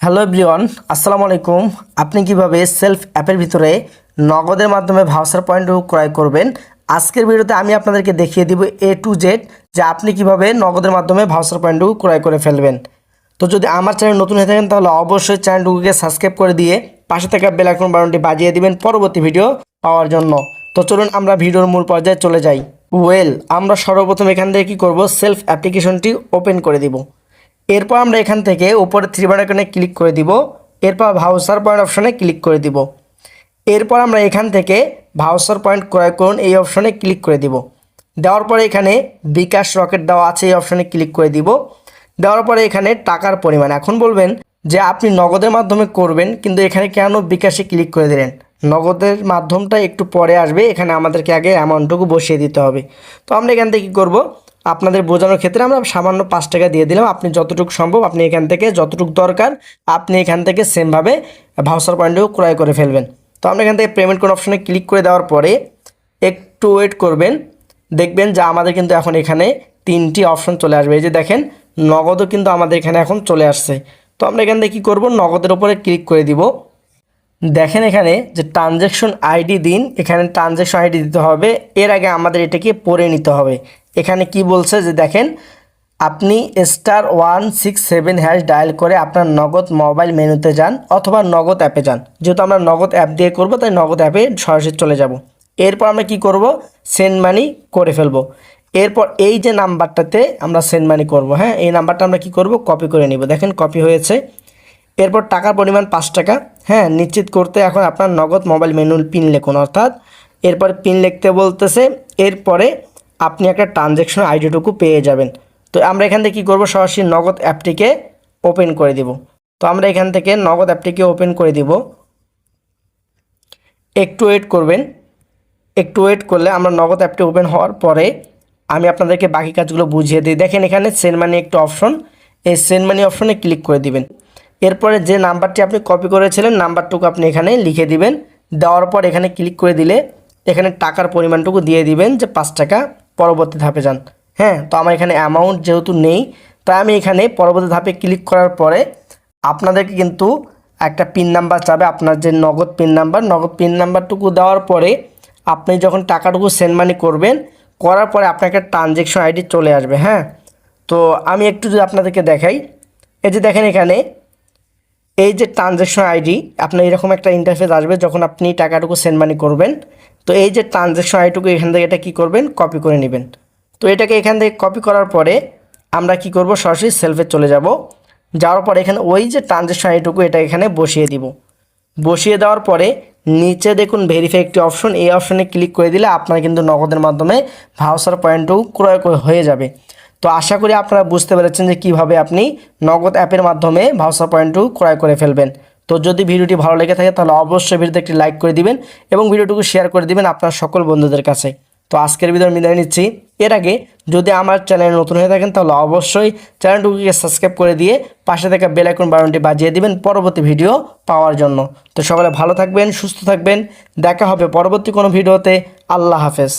Hello everyone, আসসালামু আলাইকুম। আপনি কিভাবে সেলফ অ্যাপের ভিতরে নগদের মাধ্যমে ভাউচার পয়েন্ট ক্রয় করবেন, আজকের ভিডিওতে আমি আপনাদেরকে দেখিয়ে দিব A to Z যে আপনি কিভাবে নগদের মাধ্যমে ভাউচার পয়েন্ট ক্রয় করে ফেলবেন। তো যদি আমার চ্যানেল নতুন হয়ে থাকেন তাহলে অবশ্যই চ্যানেলটিকে সাবস্ক্রাইব করে দিয়ে পাশে থাকা বেল আইকন বাটনটি বাজিয়ে দিবেন পরবর্তী ভিডিও পাওয়ার জন্য। তো চলুন আমরা ভিডিওর মূল পর্যায়ে চলে যাই। আমরা সর্বপ্রথম এখান থেকে কী করব, সেলফ অ্যাপ্লিকেশনটি ওপেন করে দিব। এরপর আমরা এখান থেকে উপরে থ্রি বাটন আইকনে ক্লিক করে দিব। এরপর ভাউচার পয়েন্ট অপশনে ক্লিক করে দিব। এরপর আমরা এখান থেকে ভাউচার পয়েন্ট ক্রয় করুন এই অপশনে ক্লিক করে দিব। দেওয়ার পরে এখানে বিকাশ রকেট দেওয়া আছে এই অপশনে ক্লিক করে দিব। দেওয়ার পরে এখানে টাকার পরিমাণ, এখন বলবেন যে আপনি নগদের মাধ্যমে করবেন কিন্তু এখানে কেন বিকাশে ক্লিক করে দিলেন। নগদের মাধ্যমটা একটু পরে আসবে, এখানে আমাদেরকে আগে অ্যামাউন্টটুকু বসিয়ে দিতে হবে। তো আমরা এখান থেকে কী করবো, আপনাদের বোঝানোর ক্ষেত্রে আমরা সামান্য 5 টাকা দিয়ে দিলাম। আপনি যতটুকু সম্ভব আপনি এখান থেকে যতটুকু দরকার আপনি এখান থেকে সেমভাবে ভাউচার পয়েন্টও ক্রয় করে ফেলবেন। তো আমরা এখান থেকে পেমেন্ট কোন অপশনে ক্লিক করে দেওয়ার পরে একটু ওয়েট করবেন, দেখবেন যে আমাদের কিন্তু এখন এখানে 3টি অপশন চলে আসবে। এই যে দেখেন নগদও কিন্তু আমাদের এখানে এখন চলে আসছে। তো আমরা এখান থেকে কী করবো, নগদের উপরে ক্লিক করে দিব। দেখেন এখানে যে ট্রানজ্যাকশন আইডি দিন, এখানে ট্রানজ্যাকশন আইডি দিতে হবে। এর আগে আমাদের এটাকে পড়ে নিতে হবে। এখানে কি বলছে যে দেখেন আপনি *167# ডায়াল করে আপনার নগদ মোবাইল মেনুতে যান অথবা নগদ অ্যাপে যান। যেহেতু আমরা নগদ অ্যাপ দিয়ে করব তাই নগদ অ্যাপে সরাসরি চলে যাব। এরপর আমরা কি করব, সেন্ড মানি করে ফেলবো। এরপর এই যে নাম্বারটাতে আমরা সেন্ড মানি করব, হ্যাঁ এই নাম্বারটা আমরা কি করব, কপি করে নিব। দেখেন কপি হয়েছে। এরপর টাকার পরিমাণ 5 টাকা, হ্যাঁ নিশ্চিত করতে এখন আপনার নগদ মোবাইল মেনুর পিন লিখুন, অর্থাৎ এরপর পিন লিখতে বলতেছে। এরপরে আপনি একটা ট্রানজ্যাকশন আইডিটুকু পেয়ে যাবেন। তো আমরা এখান থেকে কী করবো, সরাসরি নগদ অ্যাপটিকে ওপেন করে দিব। তো আমরা এখান থেকে নগদ অ্যাপটিকে ওপেন করে দিব। একটু ওয়েট করবেন। একটু ওয়েট করলে আমরা নগদ অ্যাপটি ওপেন হওয়ার পরে আমি আপনাদেরকে বাকি কাজগুলো বুঝিয়ে দিই। দেখেন এখানে সেন্ড মানি একটা অপশন, এই সেন্ড মানি অপশনে ক্লিক করে দিবেন। এরপরে যে নাম্বারটি আপনি কপি করেছিলেন নাম্বারটুকু আপনি এখানে লিখে দিবেন। দেওয়ার পর এখানে ক্লিক করে দিলে এখানে টাকার পরিমাণটুকু দিয়ে দিবেন যে 5 টাকা। পরবর্তী ধাপে যান। হ্যাঁ তো আমার এখানে অ্যামাউন্ট যেহেতু নেই তাই আমি এখানে পরবর্তী ধাপে ক্লিক করার পরে আপনাদেরকে কিন্তু একটা পিন নাম্বার চাবে, আপনার যে নগদ পিন নাম্বারটুকু দেওয়ার পরে আপনি যখন টাকাটুকু সেন্ড মানি করবেন, করার পরে আপনার একটা ট্রানজ্যাকশন আইডি চলে আসবে। হ্যাঁ তো আমি একটু যদি আপনাদেরকে দেখাই, এই যে দেখেন এখানে এই যে ট্রানজ্যাকশন আইডি, আপনার এরকম একটা ইন্টারফেস আসবে যখন আপনি টাকাটুকু সেন্ড মানি করবেন। তো এই যে ট্রানজ্যাকশন আইডিটুকু এখান থেকে এটা কী করবেন, কপি করে নেবেন। তো এটাকে এখান থেকে কপি করার পরে আমরা কি করব, সরাসরি সেলফে চলে যাব। যাওয়ার পরে এখানে ওই যে ট্রানজ্যাকশন আইডিটুকু এটা এখানে বসিয়ে দিব। বসিয়ে দেওয়ার পরে নিচে দেখুন ভেরিফাই একটি অপশন, এই অপশনে ক্লিক করে দিলে আপনার কিন্তু নগদের মাধ্যমে ভাউচার পয়েন্টও ক্রয় হয়ে যাবে। তো আশা করি আপনারা বুঝতে পেরেছেন যে কিভাবে আপনি নগদ অ্যাপের মাধ্যমে ভাউচার পয়েন্টও ক্রয় করে ফেলবেন। তো যদি ভিডিওটি ভালো লেগে থাকে তাহলে অবশ্যই ভিডিওতে একটি লাইক করে দিবেন এবং ভিডিওটুকু শেয়ার করে দিবেন আপনার সকল বন্ধুদের কাছে। তো আজকের ভিডিও বিদায় নিচ্ছি। এর আগে যদি আমার চ্যানেল নতুন হয়ে থাকেন তাহলে অবশ্যই চ্যানেলটিকে সাবস্ক্রাইব করে দিয়ে পাশে থাকা বেল আইকন বাটনটি বাজিয়ে দিবেন পরবর্তী ভিডিও পাওয়ার জন্য। তো সকলে ভালো থাকবেন, সুস্থ থাকবেন, দেখা হবে পরবর্তী কোনো ভিডিওতে। আল্লাহ হাফেজ।